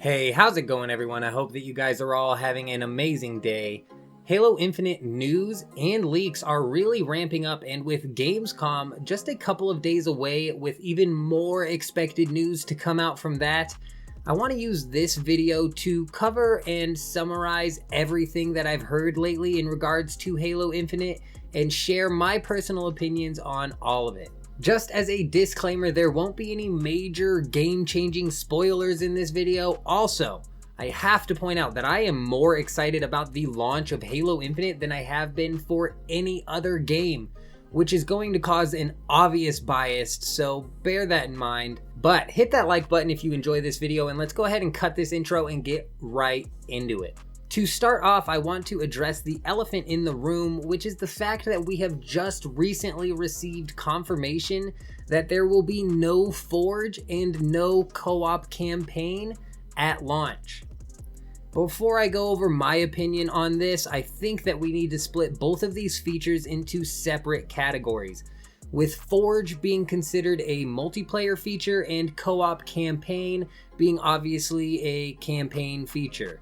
Hey, how's it going everyone? I hope that you guys are all having an amazing day. Halo Infinite news and leaks are really ramping up, and with Gamescom just a couple of days away with even more expected news to come out from that, I want to use this video to cover and summarize everything that I've heard lately in regards to Halo Infinite and share my personal opinions on all of it. Just as a disclaimer, there won't be any major game-changing spoilers in this video. Also, I have to point out that I am more excited about the launch of Halo Infinite than I have been for any other game, which is going to cause an obvious bias, so bear that in mind. But hit that like button if you enjoy this video, and let's go ahead and cut this intro and get right into it. To start off, I want to address the elephant in the room, which is the fact that we have just recently received confirmation that there will be no Forge and no co-op campaign at launch. Before I go over my opinion on this, I think that we need to split both of these features into separate categories, with Forge being considered a multiplayer feature and co-op campaign being obviously a campaign feature.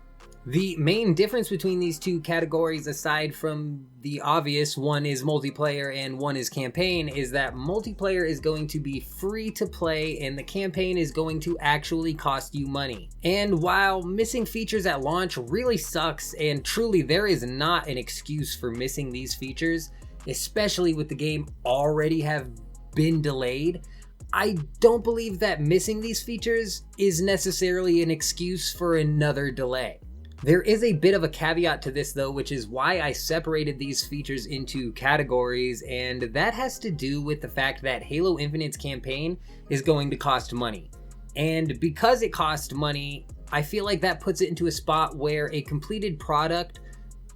The main difference between these two categories, aside from the obvious one is multiplayer and one is campaign, is that multiplayer is going to be free to play and the campaign is going to actually cost you money. And while missing features at launch really sucks, and truly there is not an excuse for missing these features, especially with the game already have been delayed, I don't believe that missing these features is necessarily an excuse for another delay. There is a bit of a caveat to this though, which is why I separated these features into categories, and that has to do with the fact that Halo Infinite's campaign is going to cost money. And because it costs money, I feel like that puts it into a spot where a completed product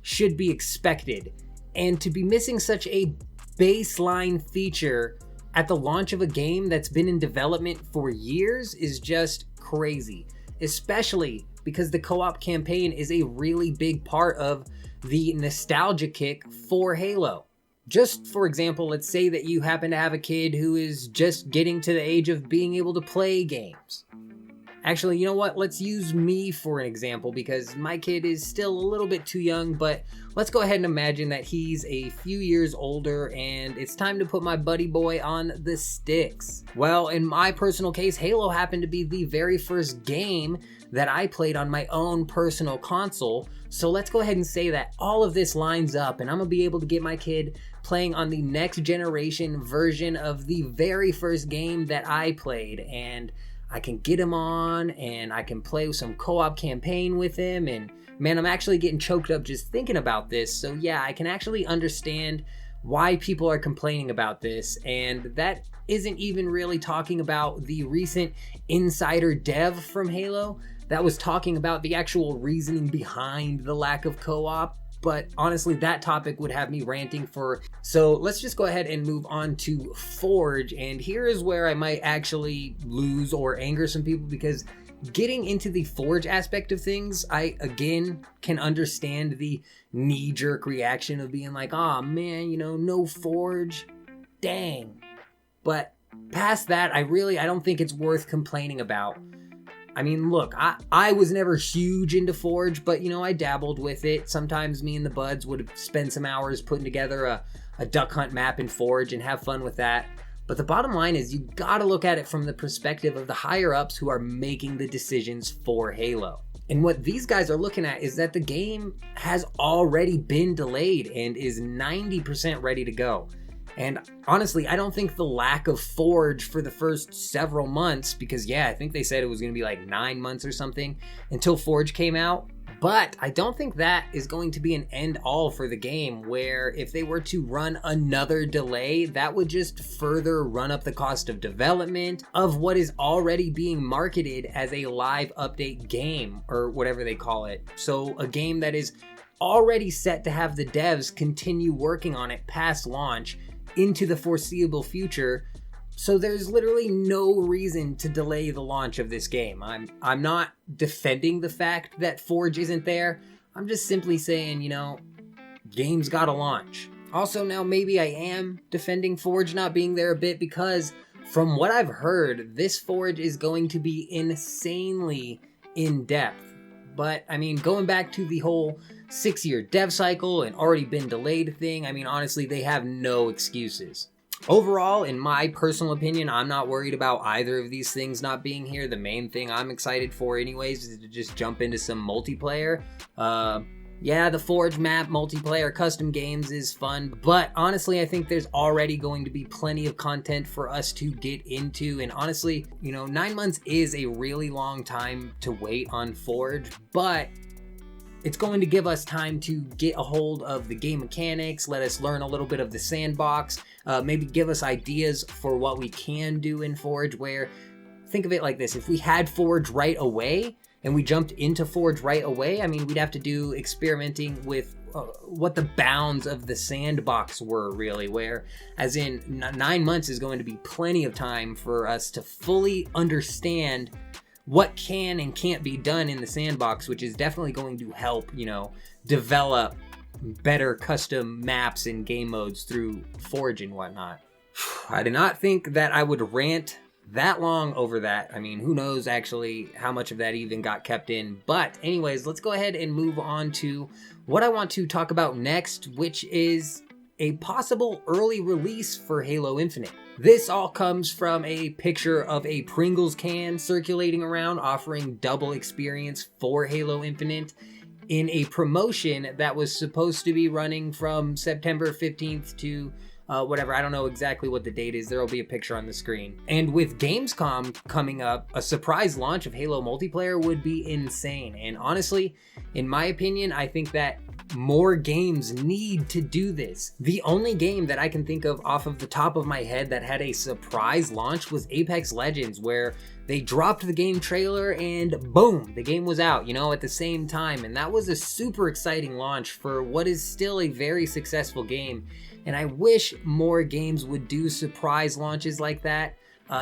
should be expected. And to be missing such a baseline feature at the launch of a game that's been in development for years is just crazy, especially because the co-op campaign is a really big part of the nostalgia kick for Halo. Just for example, let's say that you happen to have a kid who is just getting to the age of being able to play games. Actually, you know what? Let's use me for an example because my kid is still a little bit too young, but let's go ahead and imagine that he's a few years older and it's time to put my buddy boy on the sticks. Well, in my personal case, Halo happened to be the very first game that I played on my own personal console, so let's go ahead and say that all of this lines up and I'm gonna be able to get my kid playing on the next generation version of the very first game that I played, and I can get him on and I can play some co-op campaign with him, and man, I'm actually getting choked up just thinking about this. So yeah, I can actually understand why people are complaining about this, and that isn't even really talking about the recent insider dev from Halo that was talking about the actual reasoning behind the lack of co-op. But honestly, that topic would have me ranting for... So let's just go ahead and move on to Forge. And here is where I might actually lose or anger some people, because getting into the Forge aspect of things, I again can understand the knee-jerk reaction of being like, oh man, you know, no Forge, dang. But past that, I don't think it's worth complaining about. I mean, look, I was never huge into Forge, but, you know, I dabbled with it. Sometimes me and the buds would spend some hours putting together a duck hunt map in Forge and have fun with that. But the bottom line is you gotta look at it from the perspective of the higher-ups who are making the decisions for Halo. And what these guys are looking at is that the game has already been delayed and is 90% ready to go. And honestly, I don't think the lack of Forge for the first several months, because yeah, I think they said it was going to be like 9 months or something until Forge came out, but I don't think that is going to be an end all for the game, where if they were to run another delay, that would just further run up the cost of development of what is already being marketed as a live update game, or whatever they call it. So a game that is already set to have the devs continue working on it past launch into the foreseeable future, so there's literally no reason to delay the launch of this game. I'm not defending the fact that Forge isn't there. I'm just simply saying, you know, games gotta launch. Also, now maybe I am defending Forge not being there a bit, because from what I've heard, this Forge is going to be insanely in depth. But I mean, going back to the whole 6-year dev cycle and already been delayed thing, I mean, honestly, they have no excuses. Overall, in my personal opinion, I'm not worried about either of these things not being here. The main thing I'm excited for anyways is to just jump into some multiplayer. Yeah, the Forge map multiplayer custom games is fun, but honestly, I think there's already going to be plenty of content for us to get into. And honestly, you know, 9 months is a really long time to wait on Forge, but it's going to give us time to get a hold of the game mechanics, let us learn a little bit of the sandbox, maybe give us ideas for what we can do in Forge, where, think of it like this, if we had Forge right away, and we jumped into Forge right away, I mean, we'd have to do experimenting with what the bounds of the sandbox were really, where as in 9 months is going to be plenty of time for us to fully understand what can and can't be done in the sandbox, which is definitely going to help, you know, develop better custom maps and game modes through Forge and whatnot. I did not think that I would rant that long over that. I mean, who knows actually how much of that even got kept in. But anyways, let's go ahead and move on to what I want to talk about next, which is a possible early release for Halo Infinite. This all comes from a picture of a Pringles can circulating around offering double experience for Halo Infinite in a promotion that was supposed to be running from September 15th to whatever, I don't know exactly what the date is. There will be a picture on the screen. And with Gamescom coming up, a surprise launch of Halo multiplayer would be insane. And honestly, in my opinion, I think that more games need to do this. The only game that I can think of off of the top of my head that had a surprise launch was Apex Legends, where they dropped the game trailer and boom, the game was out, you know, at the same time. And that was a super exciting launch for what is still a very successful game. And I wish more games would do surprise launches like that.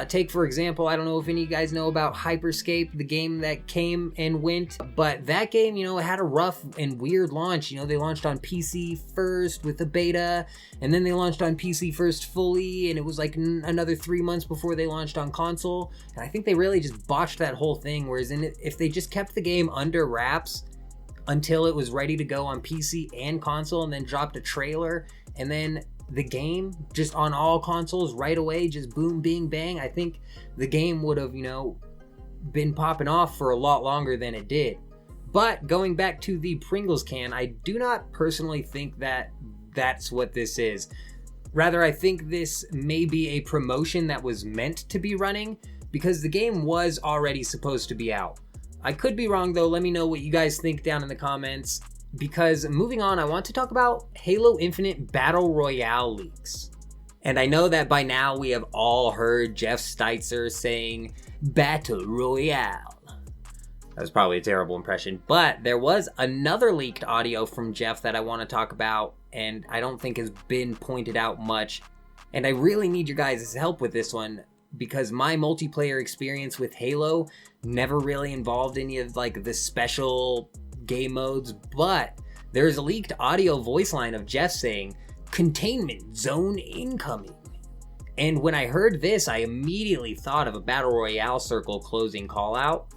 Take, for example, I don't know if any of you guys know about Hyperscape, the game that came and went, but that game, you know, it had a rough and weird launch. You know, they launched on PC first with the beta, and then they launched on PC first fully, and it was like another 3 months before they launched on console. And I think they really just botched that whole thing, whereas if they just kept the game under wraps until it was ready to go on PC and console, and then dropped a trailer, and then the game just on all consoles right away, just boom, bing, bang, I think the game would have, you know, been popping off for a lot longer than it did. But going back to the Pringles can, I do not personally think that that's what this is. Rather, I think this may be a promotion that was meant to be running, because the game was already supposed to be out. I could be wrong though. Let me know what you guys think down in the comments. Because moving on, I want to talk about Halo Infinite Battle Royale leaks. And I know that by now we have all heard Jeff Steitzer saying Battle Royale. That was probably a terrible impression, but there was another leaked audio from Jeff that I want to talk about, and I don't think has been pointed out much. And I really need your guys' help with this one, because my multiplayer experience with Halo never really involved any of like the special game modes, but there's a leaked audio voice line of Jeff saying containment zone incoming. And when I heard this, I immediately thought of a Battle Royale circle closing call out,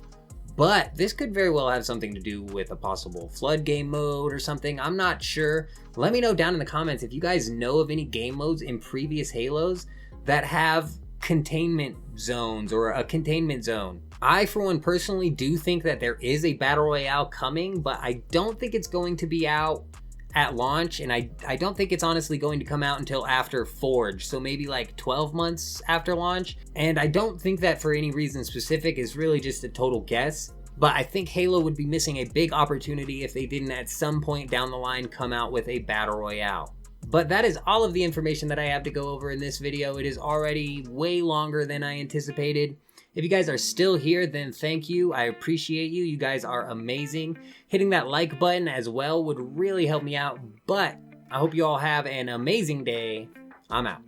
but this could very well have something to do with a possible flood game mode or something. I'm not sure. Let me know down in the comments if you guys know of any game modes in previous Halos that have containment zones or a containment zone. I, for one, personally do think that there is a Battle Royale coming, but I don't think it's going to be out at launch, and I don't think it's honestly going to come out until after Forge, so maybe like 12 months after launch. And I don't think that for any reason specific, is really just a total guess, but I think Halo would be missing a big opportunity if they didn't at some point down the line come out with a Battle Royale. But that is all of the information that I have to go over in this video. It is already way longer than I anticipated. If you guys are still here, then thank you. I appreciate you. You guys are amazing. Hitting that like button as well would really help me out. But I hope you all have an amazing day. I'm out.